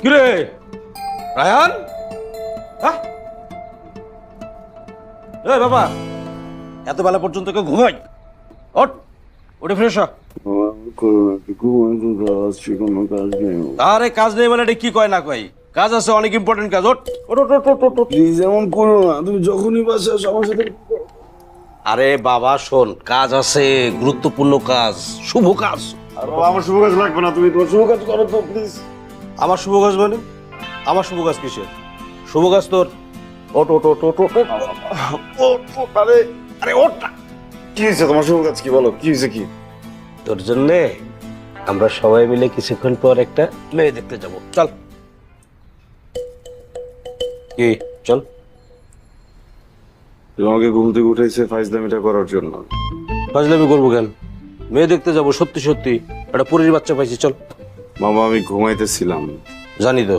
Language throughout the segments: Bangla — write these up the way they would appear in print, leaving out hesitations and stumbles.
কিরে রায়ান, এই বাবা, এত বেলা পর্যন্ত কেউ ঘুমাই? ওঠ, উঠে ফ্রেশ হ। আরে কাজ নেই মানে এটা কি কয় না কয়? কাজ আছে, অনেক ইম্পর্টেন্ট কাজ। ওঠ ওঠ ওঠ ওঠ ওঠ, ওঠ। প্লিজ এমন করো না, তুমি যখনই বাসা আমার সাথে। আরে বাবা শোন, কাজ আছে, গুরুত্বপূর্ণ কাজ, শুভ কাজ। আর বাবা আমার শুভ কাজ লাগবে না, তুমি তোমার শুভ কাজ করো তো প্লিজ। আমার শুভ কাজ মানে? আমার শুভ কাজ কিসের? শুভ কাজ তোর। ওঠ ওঠ ওঠ ওঠ ওঠ ওঠ। আরে আরে ওঠ না। কি হয়েছে তোমার শুভ কাজ? কি বলো, কি হয়েছে? কি তোর জন্যে আমরা সবাই মিলে কিছুক্ষণ পর একটা মেয়ে দেখতে যাব। চল। কি চল? তোমাকে ঘুম থেকে উঠেছে ফাইজলামিটা করার জন্য। ফাজলামি করবো কেন? মেয়ে দেখতে যাব, সত্যি সত্যি একটা পরীর বাচ্চা পাইছি। চল। মামা আমি ঘুমাইতেছিলাম, জানি তো।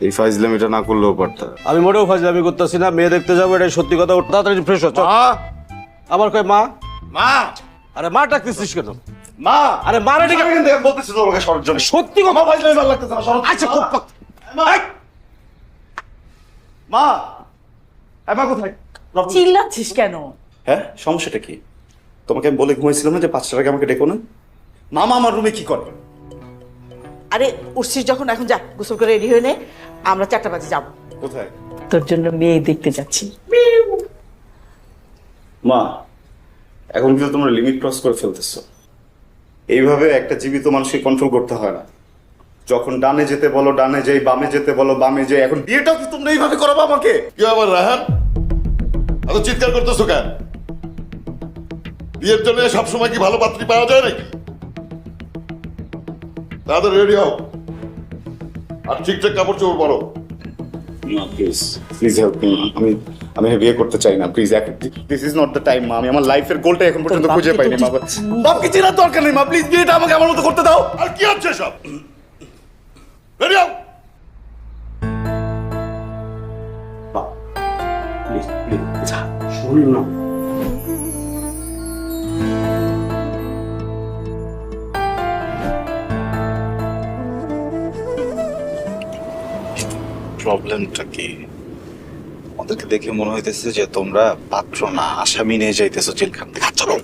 এই ফাইজলামিটা না করলেও পারতা। আমি মোটেও ফাজলামি করতেছি না, মেয়ে দেখতে যাবো, এটাই সত্যি কথা। ওঠ তাড়াতাড়ি ফ্রেশ হ। চল। আবার কয় মা মা? আরে মা ডাকতেছিস কেন? মা আরে মা রেডি এখান থেকে বলতেছি তোমাকে সরার জন্য। সত্যি কথা। মা ফাইজলামি ভালো লাগতেছে না, সরো। আচ্ছা খুব মা, মা কোথায়? চিল্লাচ্ছিস কেন? হ্যাঁ, সমস্যাটা কি? তোমাকে আমি বলে ঘুমাইছিলাম না যে 5টার আগে আমাকে ডেকো না। মামা আমার রুমে কি করে? আরে উঠছিস যখন, এখন যা, গোসল করে রেডি হয়ে নে, আমরা 4টা বাজে যাব। কোথায়? তোর জন্য মেয়ে দেখতে যাচ্ছি। মা, এখন কিন্তু তোমরা লিমিট ক্রস করে ফেলতেছো। এইভাবে একটা জীবিত মানুষকে কন্ট্রোল করতে হয় না। যখন ডানে যেতে বলো ডানে যাই, বামে যেতে বলো বামে যাই। এখন বিয়েটাও কি তোমরা এইভাবে করাবো আমাকে? কি আবার রাহান, এত চিৎকার করতেছো কেন? বিয়ের জন্য সবসময় কি ভালো পাত্রী পাওয়া যায় নাকি? তাদের রেডি হও আর ঠিকঠাক কাপড় চোপড় পরো। মা প্লিজ, প্লিজ হেল্প মি। আমি বিয়ে করতে চাই না, please. This is not the time মা। আমি আমার লাইফের গোলটা এখন পর্যন্ত তোর খুঁজে বাপকে পাইনি তো মা। বাপকে চেনার দরকার নেই মা, প্লিজ বিয়েটা আমাকে আমার মতো করতে দাও। আর কি হচ্ছে সব? রেডি হও। প্লিজ প্লিজ শুনুন না। প্রবলেমটা কি? ওদেরকে দেখে মনে হইতেছে যে তোমরা পাত্র না, আসামি নিয়ে যাইতেছো জেলখান থেকে। চলো।